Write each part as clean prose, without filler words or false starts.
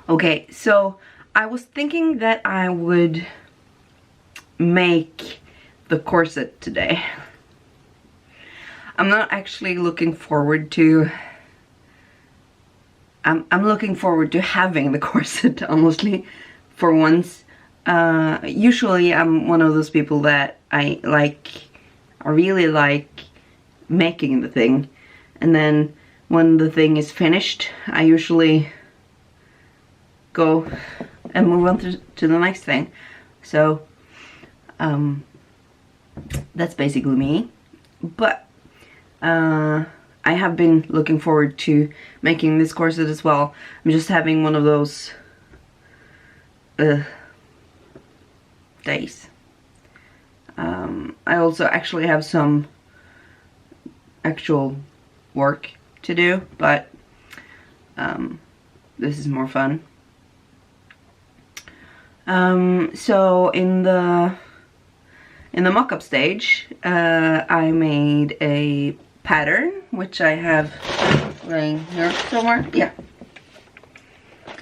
Okay, so I was thinking that I would make the corset today. I'm not actually looking forward to... I'm looking forward to having the corset, honestly, for once. Usually I'm one of those people that I really like making the thing, and then when the thing is finished, I usually go and move on to the next thing. So that's basically me. But I have been looking forward to making this corset as well. I'm just having one of those days. I also actually have some actual work to do, but this is more fun. So in the mock-up stage, I made a pattern, which I have laying here somewhere. Yeah,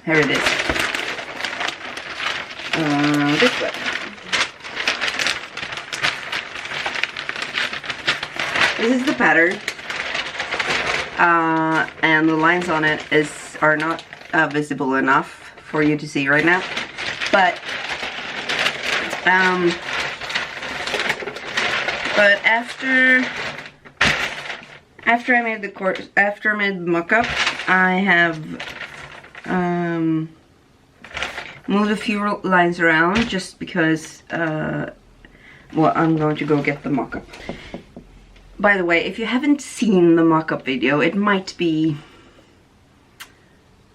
here it is. This way. This is the pattern, and the lines on it are not visible enough for you to see right now. But after I made the mock-up, I have moved a few lines around just because well, I'm going to go get the mock-up. By the way, if you haven't seen the mock-up video, it might be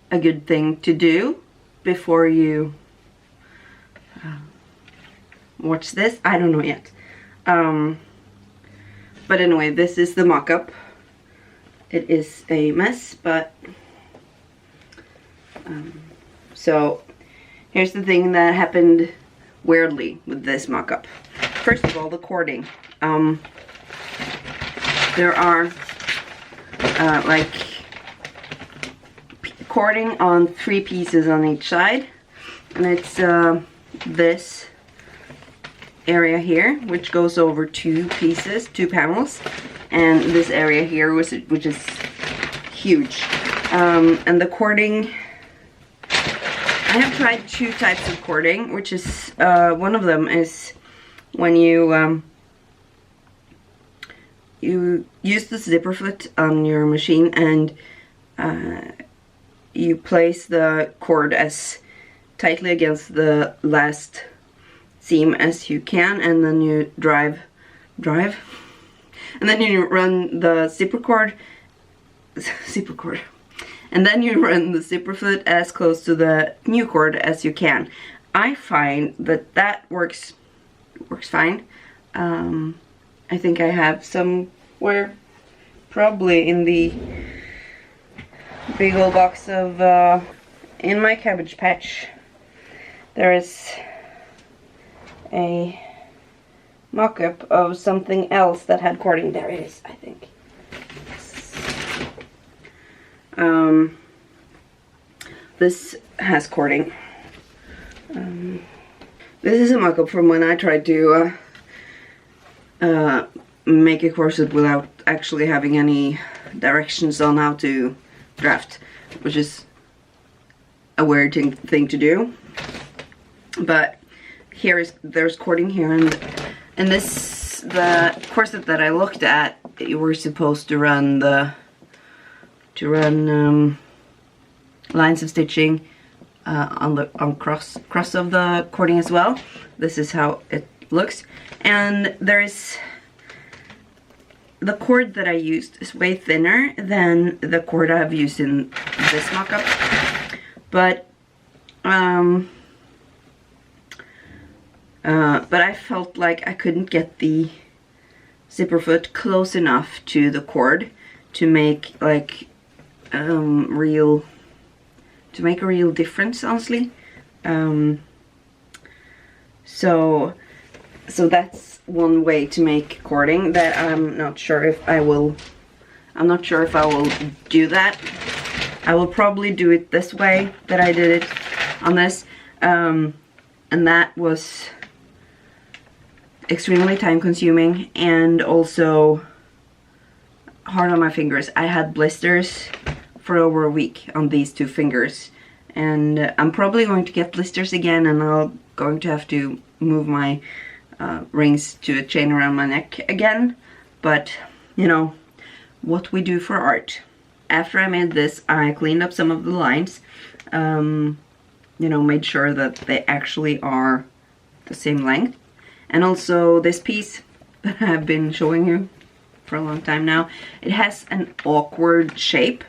a good thing to do before you watch this. I don't know yet. But anyway, this is the mock-up. It is a mess, but so here's the thing that happened weirdly with this mock-up. First of all, the cording. There are like cording on 3 pieces on each side, and it's this area here, which goes over 2 pieces, 2 panels, and this area here, which is huge. And the cording, I have tried 2 types of cording, which is one of them is when you use the zipper foot on your machine, and you place the cord as tightly against the last seam as you can, and then you drive, and then you run the zipper cord, and then you run the zipper foot as close to the new cord as you can. I find that works fine. I think I have somewhere, probably in the big old box of, in my cabbage patch, there is a mock-up of something else that had cording. There it is, I think. This has cording. This is a mock-up from when I tried to make a corset without actually having any directions on how to draft, which is a weird thing to do. But there's cording here, and the corset that I looked at, you were supposed to run lines of stitching on cross of the cording as well. This is how it looks, and the cord that I used is way thinner than the cord I've used in this mock-up, but I felt like I couldn't get the zipper foot close enough to the cord to make like a real difference, honestly. So that's one way to make cording that I'm not sure if I will do that. I will probably do it this way that I did it on this. And that was extremely time consuming and also hard on my fingers. I had blisters for over a week on these 2 fingers, and I'm probably going to get blisters again, and I'm going to have to move my rings to a chain around my neck again. But you know, what we do for art. After I made this, I cleaned up some of the lines, you know, made sure that they actually are the same length. And also this piece that I've been showing you for a long time now, it has an awkward shape.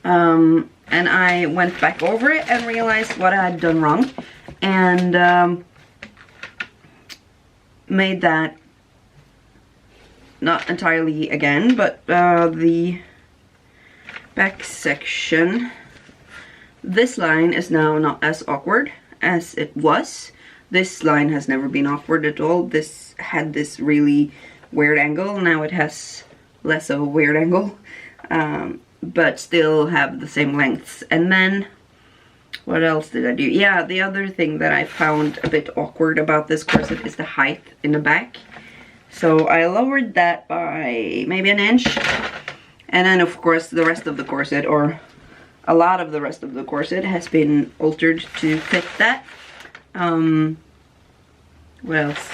And I went back over it and realized what I had done wrong, and made that not entirely again, but the back section, this line is now not as awkward as it was. This line has never been awkward at all. This had this really weird angle. Now it has less of a weird angle, but still have the same lengths. And then what else did I do? Yeah, the other thing that I found a bit awkward about this corset is the height in the back. So I lowered that by maybe an inch. And then of course the rest of the corset, or a lot of the rest of the corset, has been altered to fit that. What else?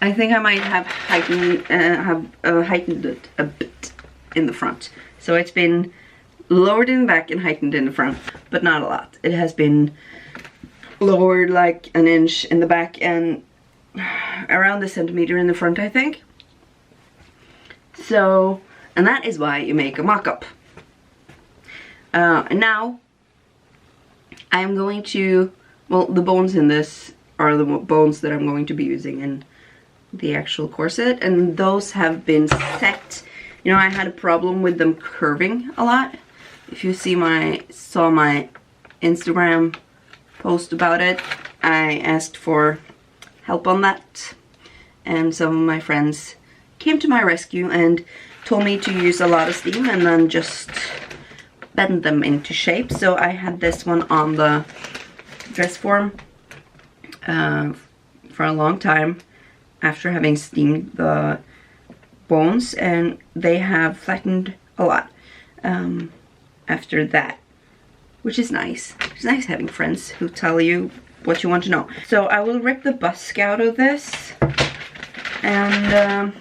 I think I might have heightened it a bit in the front. So it's been lowered in the back and heightened in the front, but not a lot. It has been lowered like an inch in the back and around a centimeter in the front, I think. So, and that is why you make a mock-up. Now, I'm going to, well, the bones in this are the bones that I'm going to be using in the actual corset, and those have been set. You know, I had a problem with them curving a lot. If you saw my Instagram post about it, I asked for help on that, and some of my friends came to my rescue and told me to use a lot of steam and then just bend them into shape. So I had this one on the dress form for a long time after having steamed the bones, and they have flattened a lot after that, which is nice. It's nice having friends who tell you what you want to know. So I will rip the busk out of this, and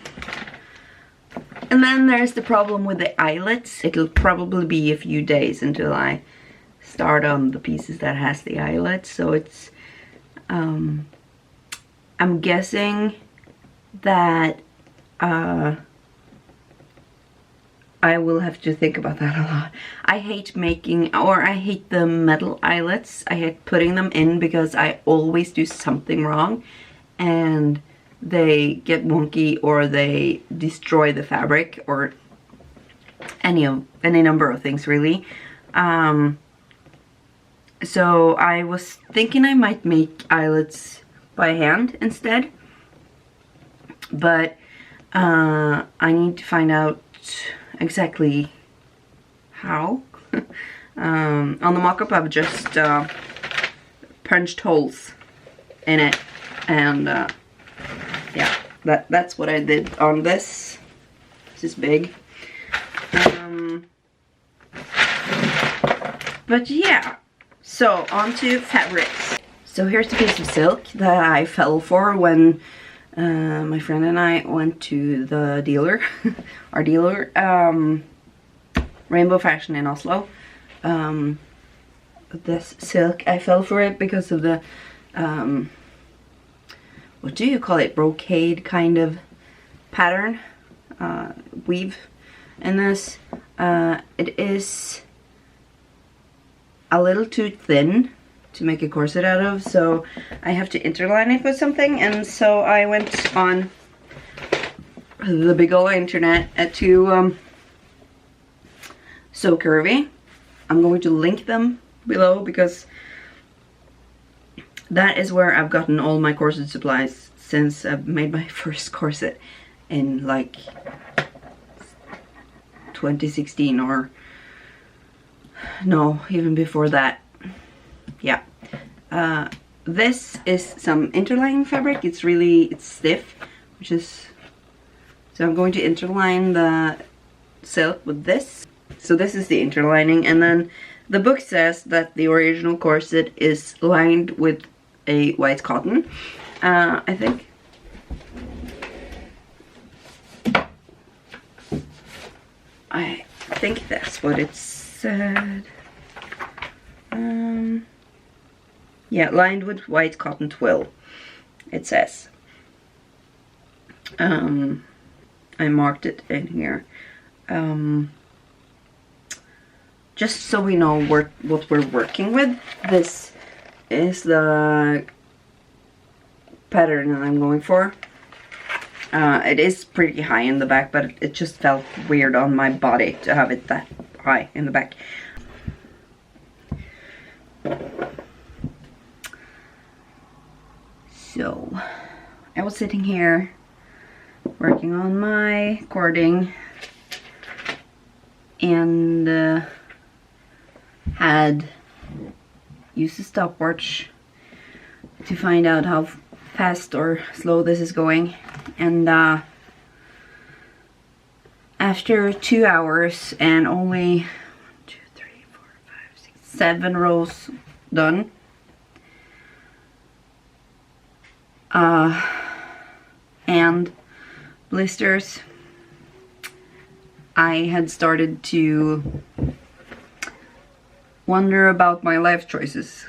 then there's the problem with the eyelets. It'll probably be a few days until I start on the pieces that has the eyelets. So it's, I'm guessing that I will have to think about that a lot. I hate making, or I hate the metal eyelets. I hate putting them in because I always do something wrong and they get wonky, or they destroy the fabric, or any number of things really. So I was thinking I might make eyelets by hand instead, but I need to find out exactly how. On the mock-up I've just punched holes in it, and yeah, that's what I did on this. This is big. But yeah, so on to fabrics. So here's the piece of silk that I fell for when my friend and I went to the dealer, our dealer, Rainbow Fashion in Oslo. This silk, I fell for it because of the, what do you call it, brocade kind of pattern, weave in this. It is a little too thin to make a corset out of, so I have to interline it with something, and so I went on the big ol' internet to So Curvy. I'm going to link them below because that is where I've gotten all my corset supplies since I've made my first corset in like 2016, or no, even before that. Yeah. This is some interlining fabric. It's stiff, which is, so I'm going to interline the silk with this. So this is the interlining, and then the book says that the original corset is lined with a white cotton. I think that's what it said. Yeah, lined with white cotton twill, it says. I marked it in here. Just so we know what we're working with. This is the pattern that I'm going for. It is pretty high in the back, but it just felt weird on my body to have it that high in the back. So, I was sitting here working on my cording and had used a stopwatch to find out how fast or slow this is going, and after 2 hours and only 1, 2, 3, 4, 5, 6, 7 rows done, and blisters, I had started to wonder about my life choices.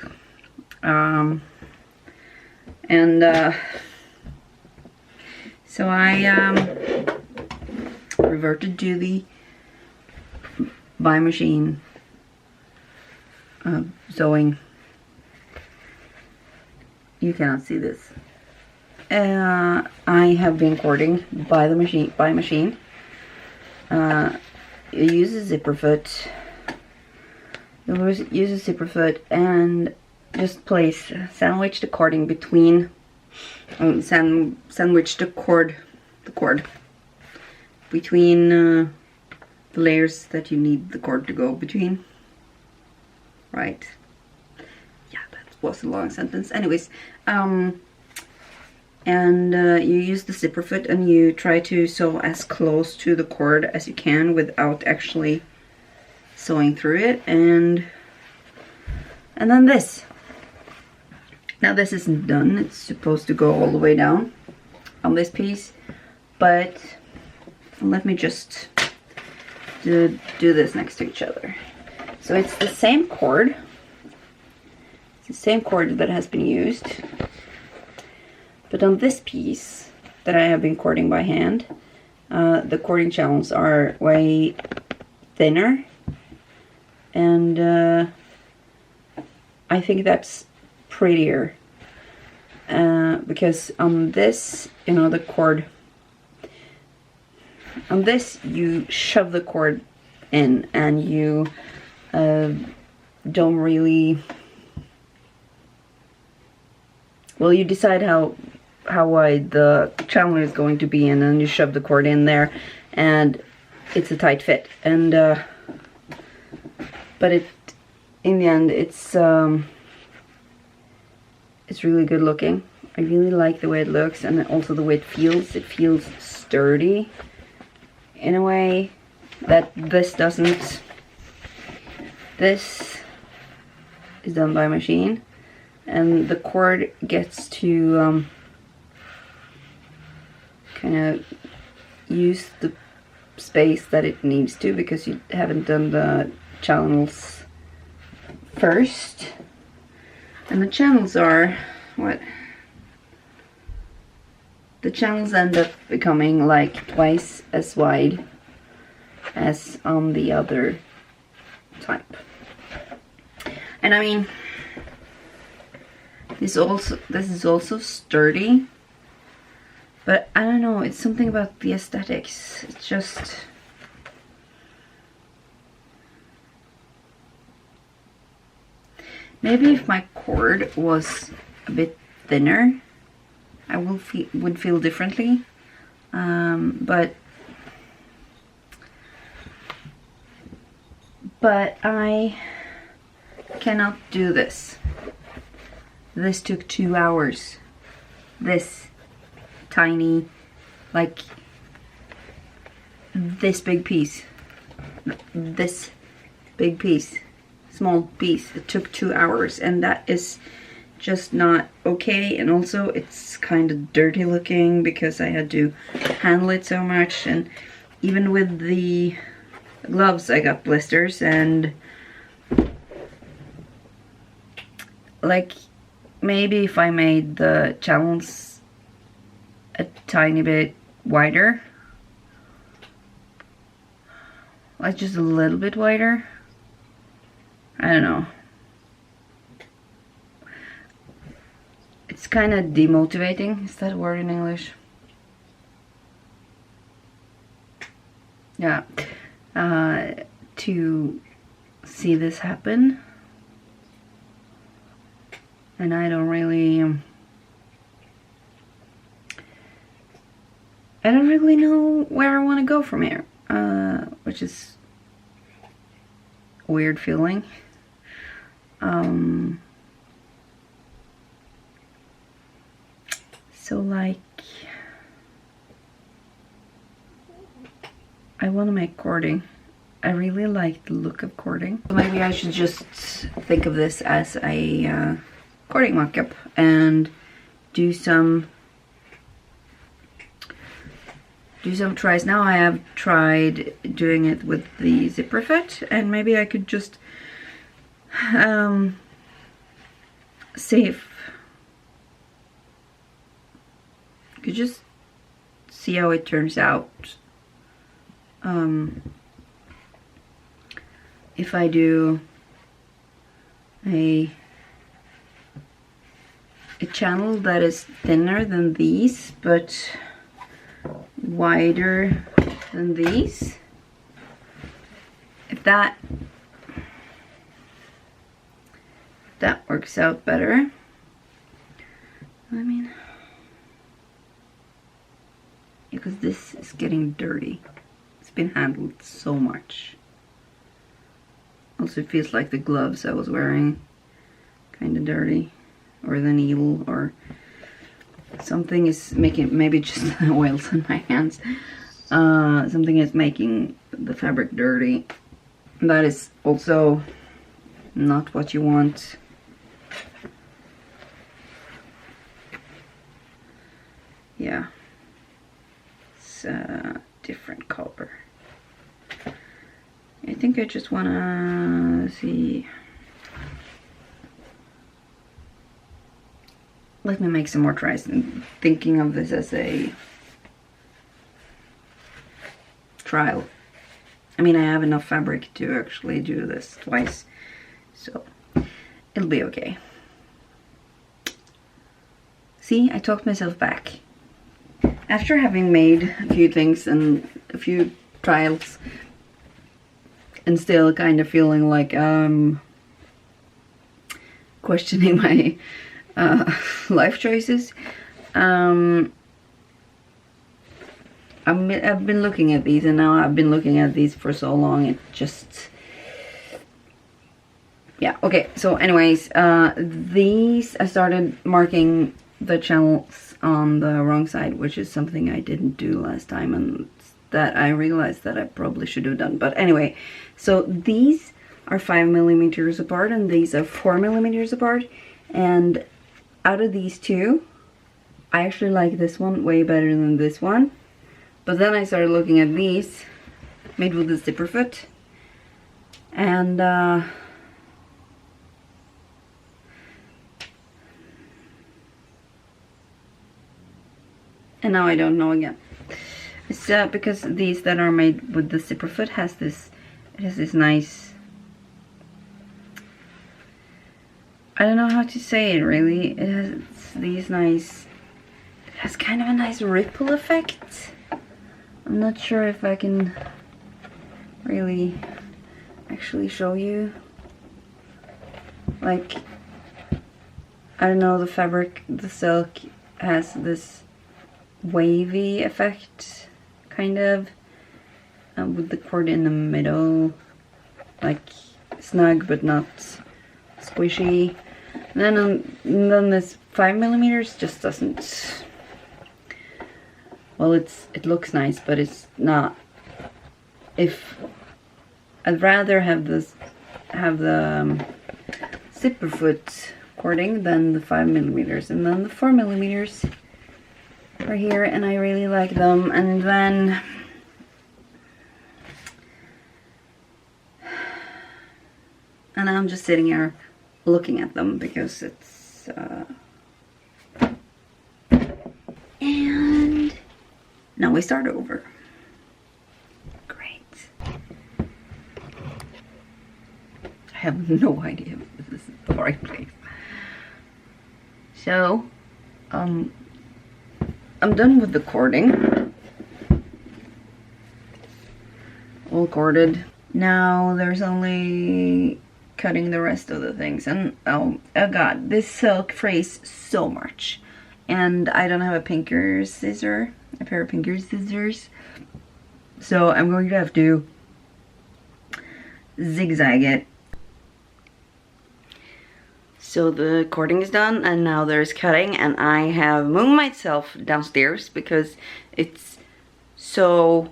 So I reverted to the by machine sewing. You cannot see this. I have been cording by the machine. You use a zipper foot. You'll use a zipper foot and just place, sandwich the cording between, sandwich the cord between the layers that you need the cord to go between. Right. Yeah, that was a long sentence. Anyways, and you use the zipper foot and you try to sew as close to the cord as you can without actually sewing through it, and then this. Now this isn't done, it's supposed to go all the way down on this piece, but let me just do this next to each other. So it's the same cord. It's the same cord that has been used, but on this piece that I have been cording by hand, the cording channels are way thinner, and I think that's prettier, because on this, you know, the cord, on this you shove the cord in and you don't really, well, you decide how wide the channel is going to be, and then you shove the cord in there and it's a tight fit, and but in the end it's really good looking. I really like the way it looks, and also the way it feels. It feels sturdy in a way that this doesn't. This is done by machine, and the cord gets to kind of use the space that it needs to, because you haven't done the channels first. And the channels are what? The channels end up becoming like twice as wide as on the other type. And I mean, this is also sturdy, but I don't know, it's something about the aesthetics. It's just, maybe if my cord was a bit thinner, I would feel differently. But but I cannot do this. This took 2 hours. This tiny, like this big piece. This big piece. Small piece. It took 2 hours, and that is just not okay. And also it's kind of dirty looking because I had to handle it so much, and even with the gloves I got blisters. And like, maybe if I made the channels a tiny bit wider, like just a little bit wider, I don't know. It's kind of demotivating. Is that a word in English? Yeah. To see this happen. And I don't really know where I want to go from here, which is a weird feeling. So like, I want to make cording. I really like the look of cording. So maybe I should just think of this as a cording mock-up and do some tries. Now I have tried doing it with the zipper fit, and maybe I could just see if could just see how it turns out. If I do a channel that is thinner than these but wider than these, if that works out better. I mean, because this is getting dirty. It's been handled so much. Also, it feels like the gloves I was wearing kind of dirty, or the needle, or something is making, maybe just the oils in my hands. Something is making the fabric dirty. That is also not what you want. Yeah, it's a different color. I think I just wanna see. Let me make some more tries. I'm thinking of this as a trial. I mean, I have enough fabric to actually do this twice, so it'll be okay. See, I talked myself back. After having made a few things and a few trials, and still kind of feeling like questioning my life choices, I've been looking at these, and now I've been looking at these for so long, it just, yeah. Okay, so anyways, these, I started marking the channels on the wrong side, which is something I didn't do last time, and that I realized that I probably should have done. But anyway, so these are 5mm apart, and these are 4mm apart, and out of these two, I actually like this one way better than this one. But then I started looking at these made with the zipper foot, and now I don't know again. It's because these that are made with the zipper foot has this, it has this nice, I don't know how to say it really. It has these nice, it has kind of a nice ripple effect. I'm not sure if I can really actually show you. Like, I don't know, the fabric, the silk has this wavy effect, kind of, with the cord in the middle. like snug but not squishy. And then this 5mm just doesn't. Well, it looks nice, but it's not. If I'd rather have the zipper foot cording than the 5mm, and then the 4mm are here, and I really like them. And then I'm just sitting here looking at them because it's and now we start over. Great. I have no idea if this is the right place. So I'm done with the cording. All corded. Now there's only cutting the rest of the things, and oh god, this silk frays so much, and I don't have a pair of pinker scissors, so I'm going to have to zigzag it. So the cording is done, and now there's cutting, and I have moved myself downstairs because it's so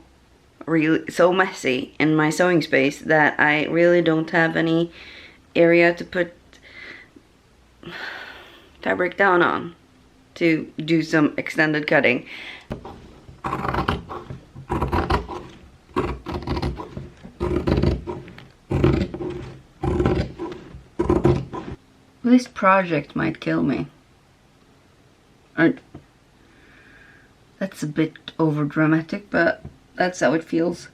messy in my sewing space that I really don't have any area to put fabric down on to do some extended cutting. This project might kill me. That's a bit over dramatic, but that's how it feels.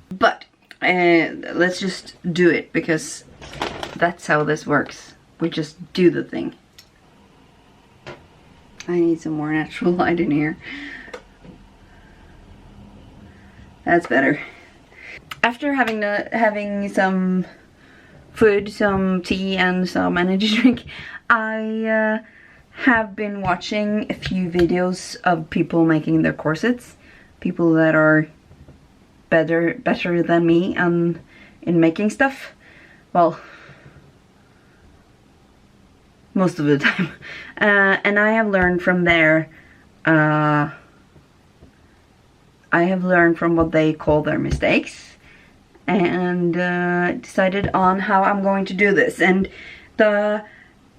But let's just do it, because that's how this works. We just do the thing. I need some more natural light in here. That's better. After having some food, some tea, and some energy drink, I have been watching a few videos of people making their corsets. People that are better than me in making stuff. Well, most of the time. And I have learned from there. I have learned from what they call their mistakes, and decided on how I'm going to do this. And the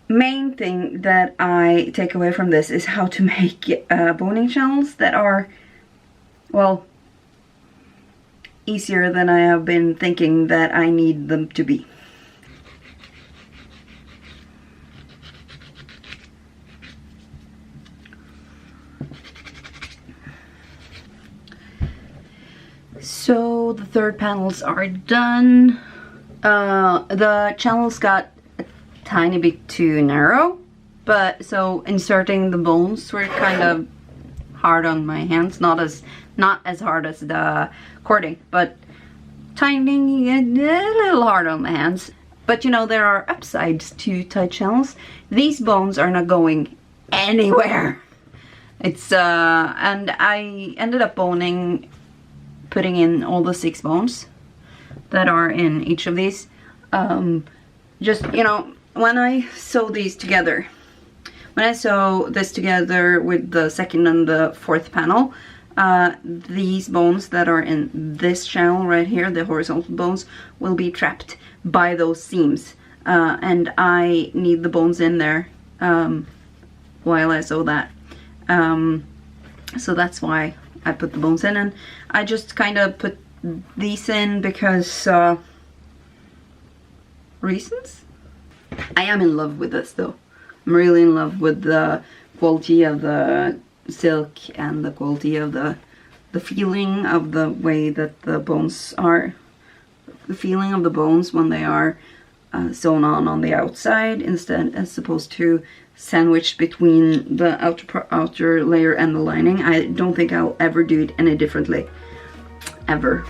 main thing that I take away from this is how to make boning channels that are, well, easier than I have been thinking that I need them to be. So the third panels are done. The channels got a tiny bit too narrow, but so inserting the bones were kind of hard on my hands. Not as hard as the cording, but tiny, a little hard on my hands. But you know, there are upsides to tight channels. These bones are not going anywhere. It's and I ended up putting in all the 6 bones that are in each of these. Just, you know, when I sew these together, when I sew this together with the second and the fourth panel, these bones that are in this channel right here, the horizontal bones, will be trapped by those seams. And I need the bones in there while I sew that. So that's why I put the bones in, and I just kind of put these in because reasons. I am in love with this though. I'm really in love with the quality of the silk and the quality of the feeling of the way that the bones are. The feeling of the bones when they are sewn on the outside instead, as opposed to sandwiched between the outer layer and the lining. I don't think I'll ever do it any differently. Ever.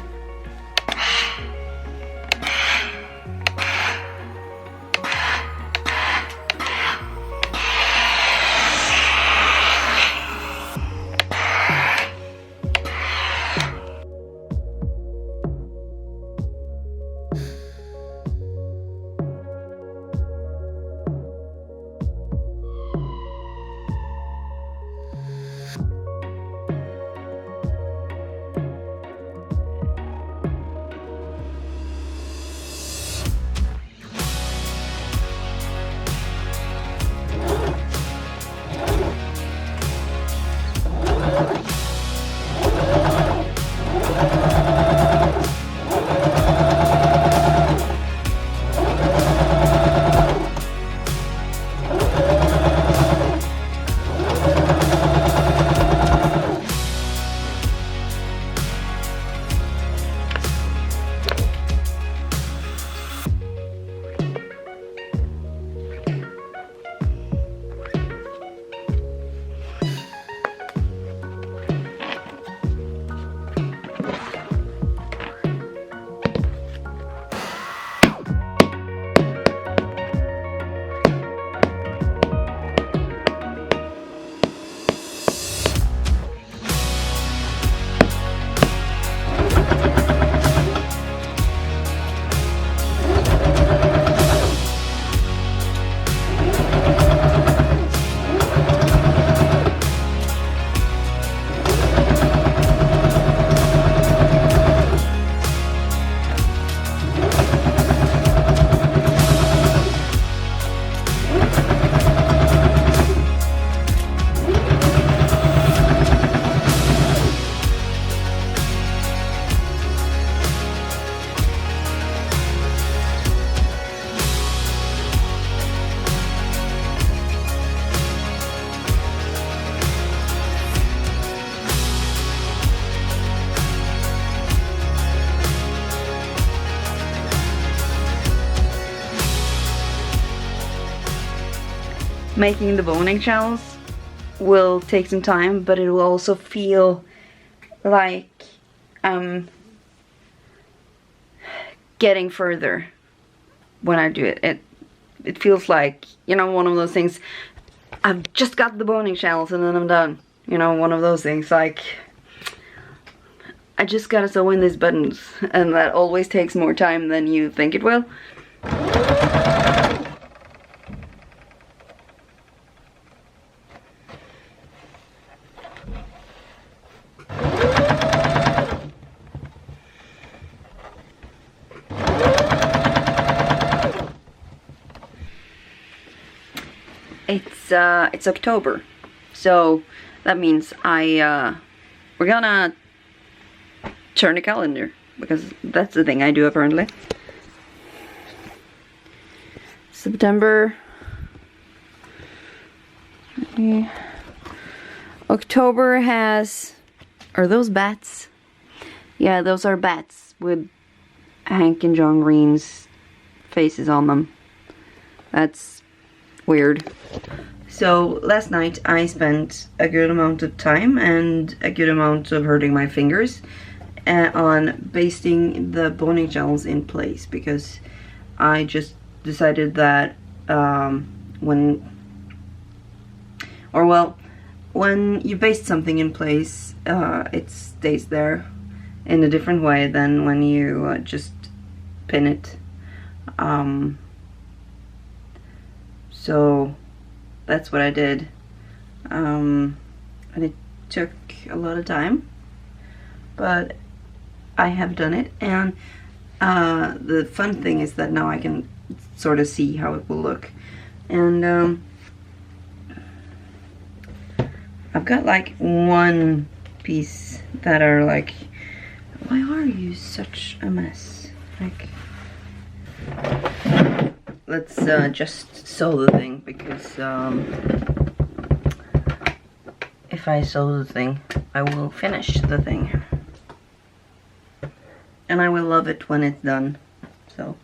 making the boning shells will take some time, but it will also feel like I'm getting further when I do it. It feels like, you know, one of those things, I've just got the boning shells and then I'm done. You know, one of those things like, I just gotta sew in these buttons, and that always takes more time than you think it will. It's October, so that means we're gonna turn the calendar, because that's the thing I do apparently. September, October has, are those bats? Yeah, those are bats with Hank and John Green's faces on them. That's weird. So last night I spent a good amount of time and a good amount of hurting my fingers on basting the boning shells in place, because I just decided that when you baste something in place, it stays there in a different way than when you just pin it. So that's what I did, and it took a lot of time, but I have done it, and the fun thing is that now I can sort of see how it will look. And I've got like one piece that are like, why are you such a mess? Like, let's just sew the thing, because if I sew the thing, I will finish the thing. And I will love it when it's done. So.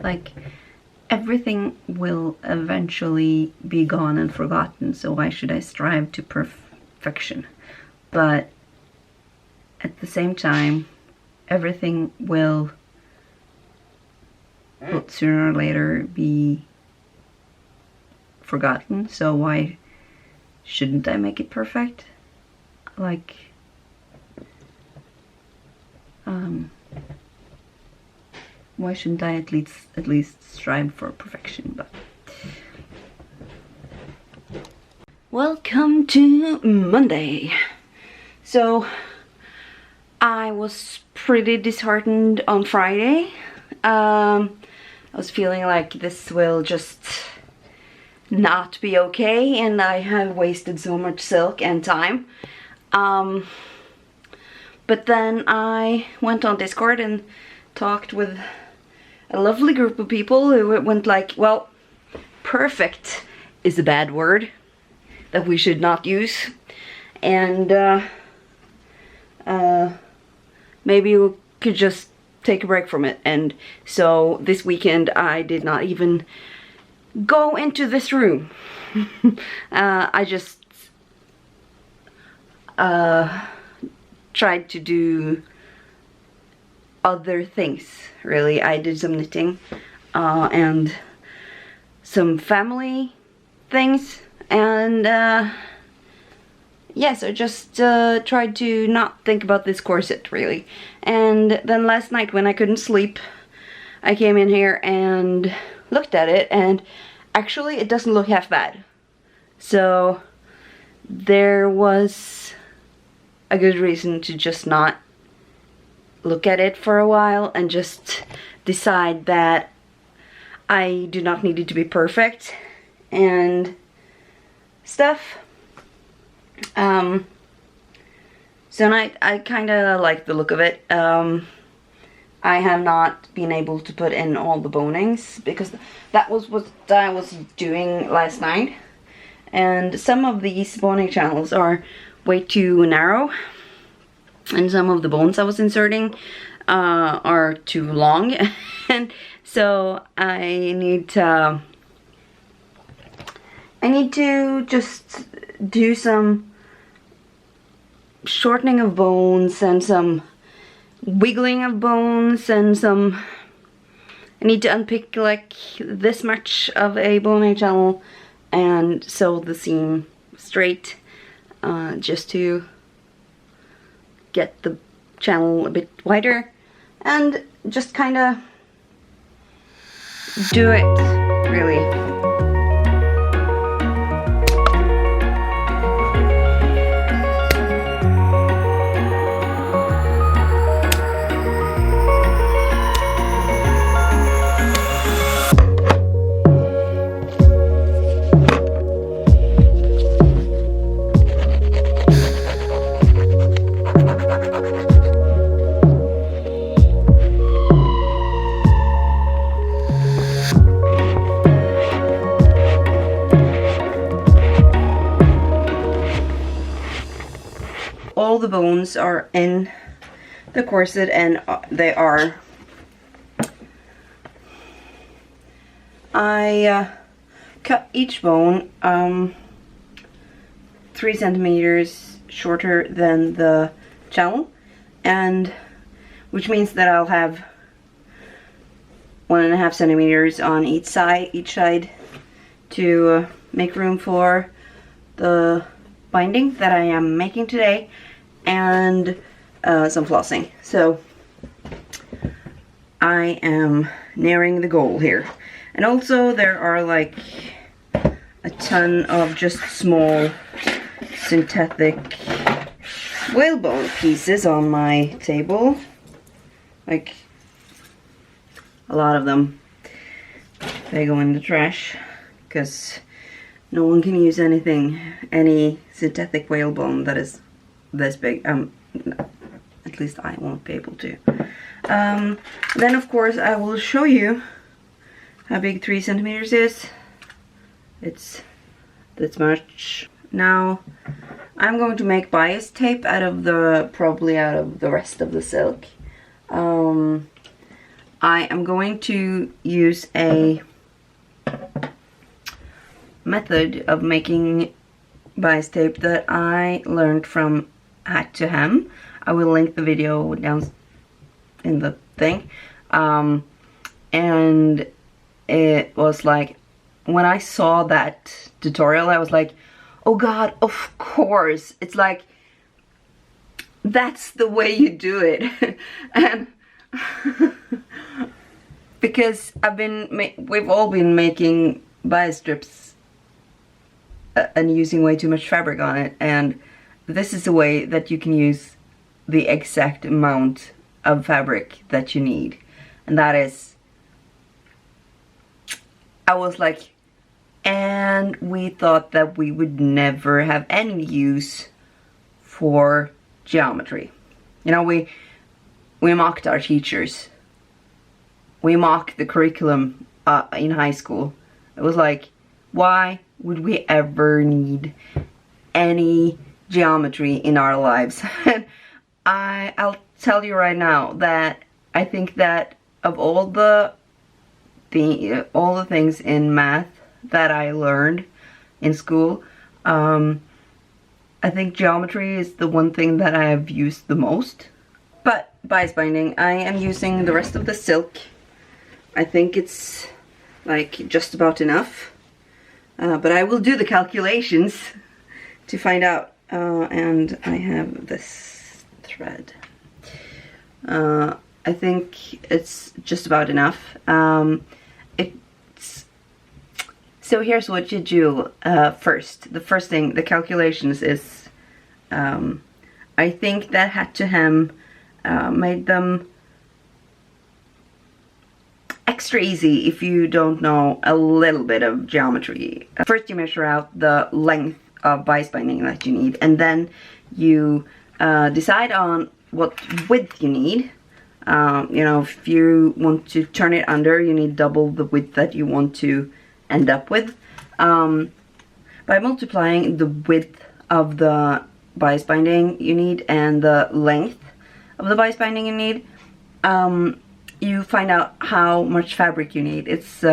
Like, everything will eventually be gone and forgotten, so why should I strive to perfection? But at the same time, everything will sooner or later be forgotten, so why shouldn't I make it perfect? Like, why shouldn't I at least strive for perfection? But welcome to Monday. So I was pretty disheartened on Friday. I was feeling like this will just not be okay, and I have wasted so much silk and time. But then I went on Discord and talked with a lovely group of people who went like, well, perfect is a bad word that we should not use, and maybe we could just take a break from it. And so this weekend I did not even go into this room. I just tried to do other things, really. I did some knitting and some family things, and yeah, so just tried to not think about this corset, really. And then last night when I couldn't sleep, I came in here and looked at it, and actually it doesn't look half bad. So there was a good reason to just not look at it for a while and just decide that I do not need it to be perfect and stuff. So I kind of like the look of it. I have not been able to put in all the bonings because that was what I was doing last night. And some of these boning channels are way too narrow, and some of the bones I was inserting are too long. And so I need to just do some shortening of bones and some wiggling of bones and some... I need to unpick like this much of a boning channel and sew the seam straight, just to get the channel a bit wider and just kind of do it really. All the bones are in the corset, and I cut each bone 3 centimeters shorter than the channel, and which means that I'll have 1.5 centimeters on each side to make room for the binding that I am making today, and some flossing. So I am nearing the goal here. And also there are like a ton of just small synthetic whalebone pieces on my table, like a lot of them. They go in the trash because no one can use any synthetic whalebone that is this big. At least I won't be able to. Then of course I will show you how big 3 centimeters is. It's this much. Now I'm going to make bias tape probably out of the rest of the silk. I am going to use a method of making bias tape that I learned from Hat to Hem. I will link the video down in the thing. And it was like, when I saw that tutorial, I was like, oh god, of course. It's like, that's the way you do it. And because we've all been making bias strips and using way too much fabric on it, and this is a way that you can use the exact amount of fabric that you need. And that is, I was like, and we thought that we would never have any use for geometry. You know, we mocked our teachers. We mocked the curriculum in high school. It was like, why would we ever need any geometry in our lives? And I'll tell you right now that I think that of all the things in math that I learned in school, I think geometry is the one thing that I have used the most. But bias binding, I am using the rest of the silk. I think it's like just about enough. But I will do the calculations to find out. And I have this thread. I think it's just about enough. So here's what you do first. The first thing, the calculations is, I think that Hat to Hem made them extra easy if you don't know a little bit of geometry. First you measure out the length of bias binding that you need, and then you decide on what width you need. You know, if you want to turn it under, you need double the width that you want to end up with. By multiplying the width of the bias binding you need and the length of the bias binding you need, you find out how much fabric you need. It's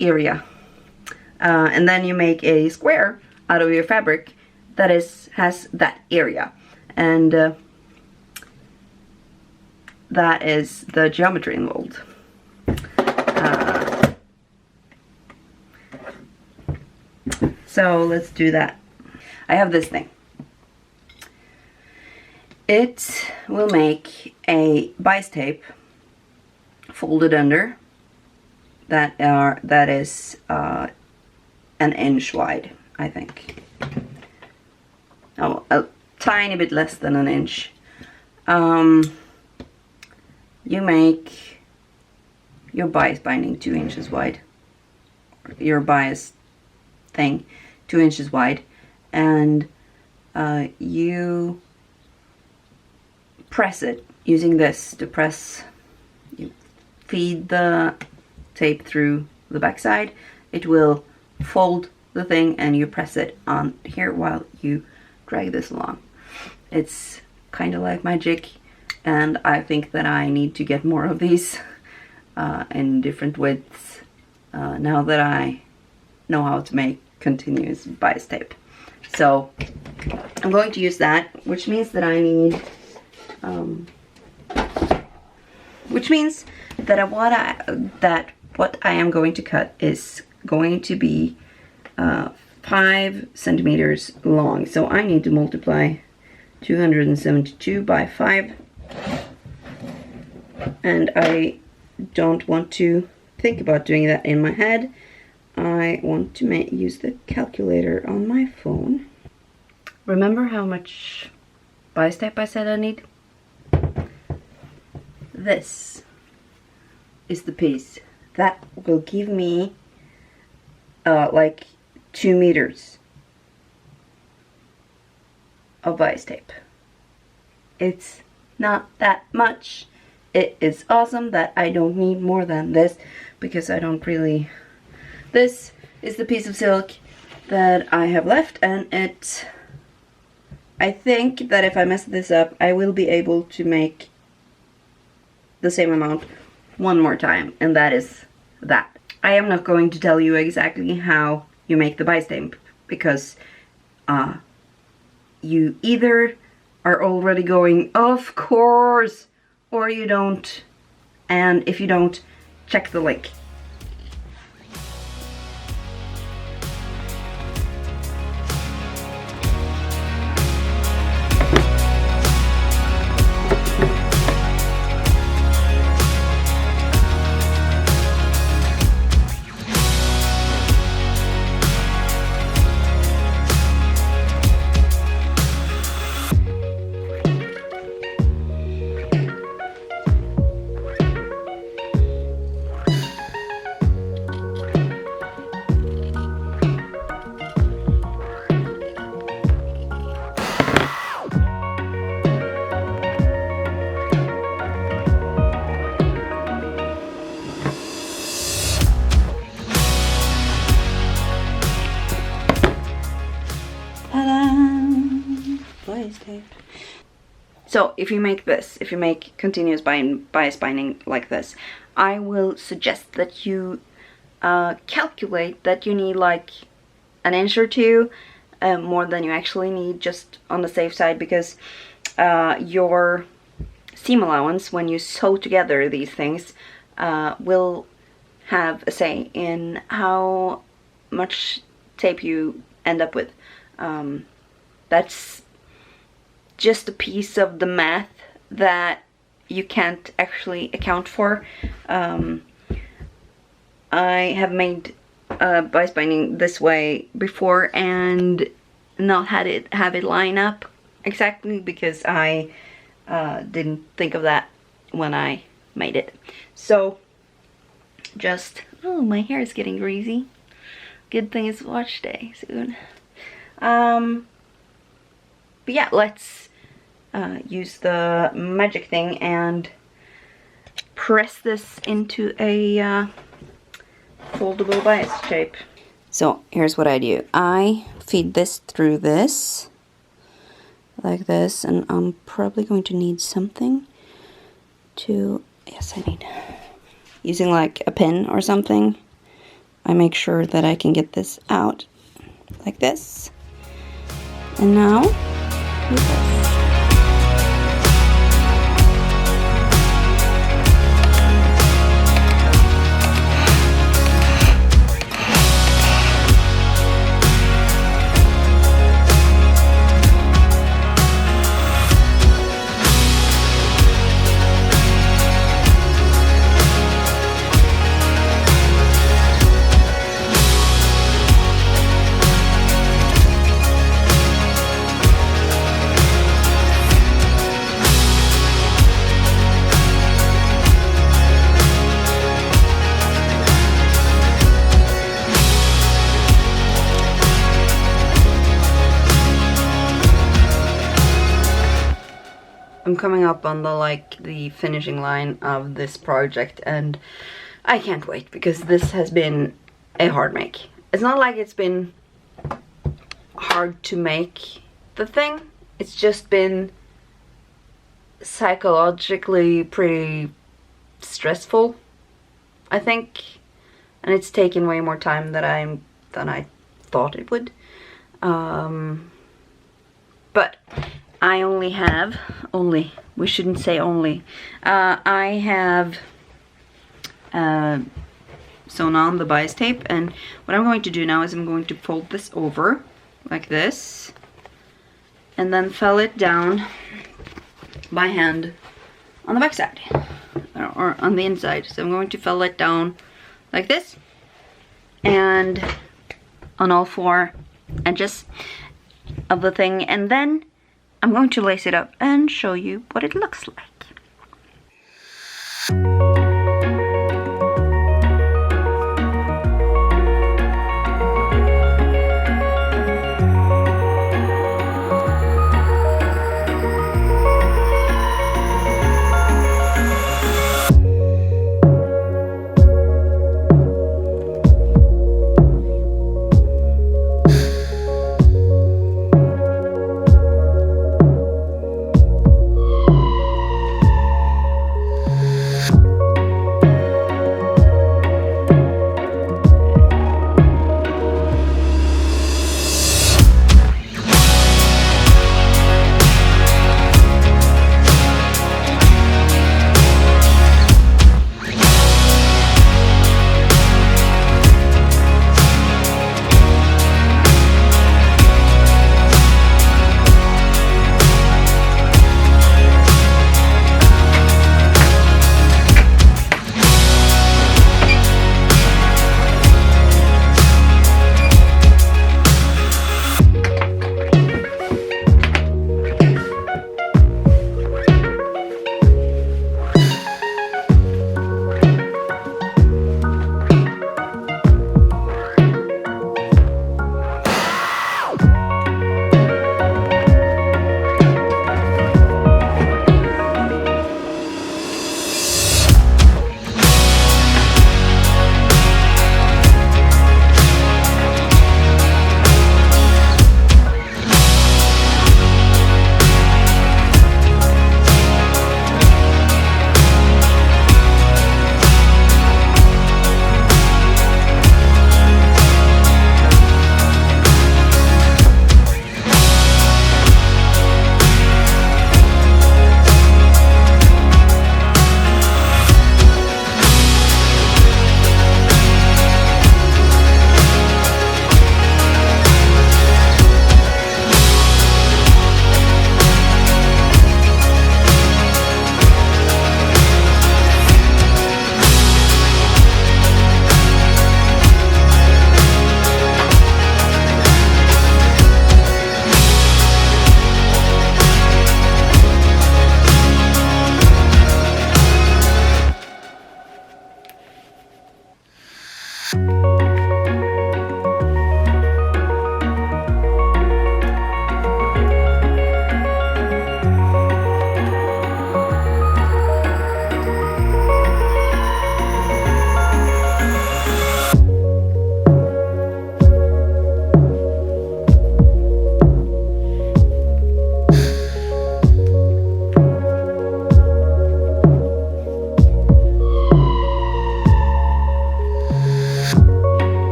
area. And then you make a square out of your fabric that has that area. And that is the geometry involved. So let's do that. I have this thing. It will make a bias tape folded under that is an inch wide, I think. Oh, a tiny bit less than an inch. You make your bias binding 2 inches wide. Your bias thing 2 inches wide, and you press it using this to press. You feed the tape through the backside. It will fold the thing, and you press it on here while you drag this along. It's kind of like magic, and I think that I need to get more of these in different widths now that I know how to make continuous bias tape. So I'm going to use that, which means that I need what I am going to cut is going to be 5 centimeters long. So I need to multiply 272 by 5, and I don't want to think about doing that in my head. I want to use the calculator on my phone. Remember how much bias tape I said I need? This is the piece that will give me like 2 meters of bias tape. It's not that much. It is awesome that I don't need more than this, because I don't really... This is the piece of silk that I have left, and I think that if I mess this up, I will be able to make the same amount one more time, and that is that. I am not going to tell you exactly how you make the bias tape, because you either are already going, of course, or you don't, and if you don't, check the link. So if you make this, if you make continuous bias binding like this, I will suggest that you calculate that you need like an inch or two more than you actually need, just on the safe side, because your seam allowance when you sew together these things will have a say in how much tape you end up with. That's just a piece of the math that you can't actually account for. I have made bias binding this way before and not have it line up exactly, because I didn't think of that when I made it. So just, oh, my hair is getting greasy. Good thing it's wash day soon. But yeah, let's use the magic thing and press this into a foldable bias shape. So here's what I do. I feed this through this, like this, and I'm probably going to need something to, yes I need, using like a pin or something. I make sure that I can get this out like this. And now, I'm coming up on the finishing line of this project, and I can't wait because this has been a hard make. It's not like it's been hard to make the thing, it's just been psychologically pretty stressful, I think, and it's taken way more time than I thought it would. But I we shouldn't say only, I have sewn on the bias tape, and what I'm going to do now is I'm going to fold this over like this and then fell it down by hand on the back side or on the inside. So I'm going to fell it down like this and on all four edges of the thing, and then I'm going to lace it up and show you what it looks like.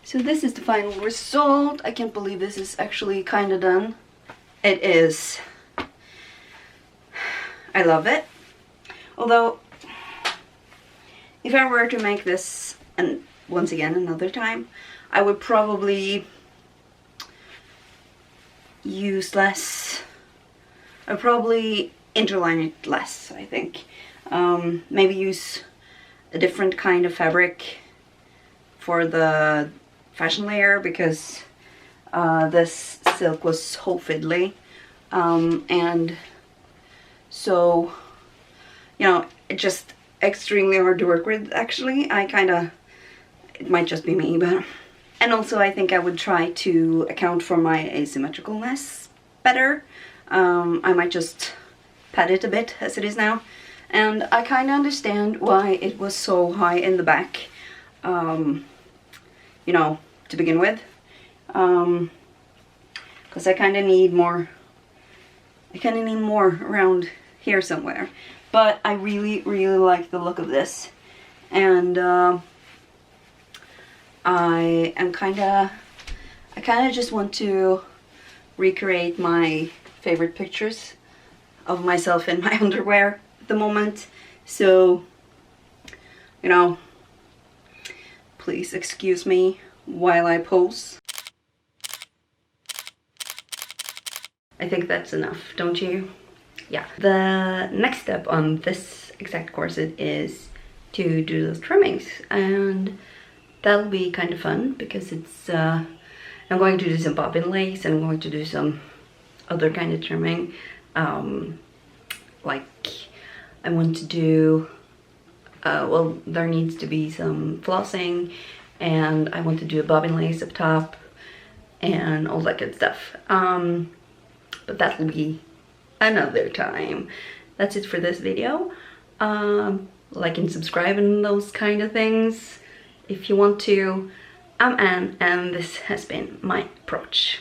So this is the final result. I can't believe this is actually kind of done. It is. I love it. Although, if I were to make this, and once again another time, I would probably use less. I'd probably interline it less, I think. Maybe use a different kind of fabric for the fashion layer, because this silk was so fiddly, and so, you know, it's just extremely hard to work with, actually. It might just be me, but... And also I think I would try to account for my asymmetricalness better. I might just pat it a bit as it is now. And I kind of understand why it was so high in the back, you know, to begin with. Because I kind of need more around here somewhere. But I really, really like the look of this. And I kind of just want to recreate my favorite pictures of myself in my underwear at the moment. So, you know, please excuse me while I pose. I think that's enough, don't you? Yeah. The next step on this exact corset is to do those trimmings, and that'll be kind of fun because it's I'm going to do some bobbin lace, and I'm going to do some other kind of trimming. Like I want to do well, there needs to be some flossing, and I want to do a bobbin lace up top and all that good stuff. But that'll be another time. That's it for this video. Like and subscribe and those kind of things if you want to. I'm Anne, and this has been my approach.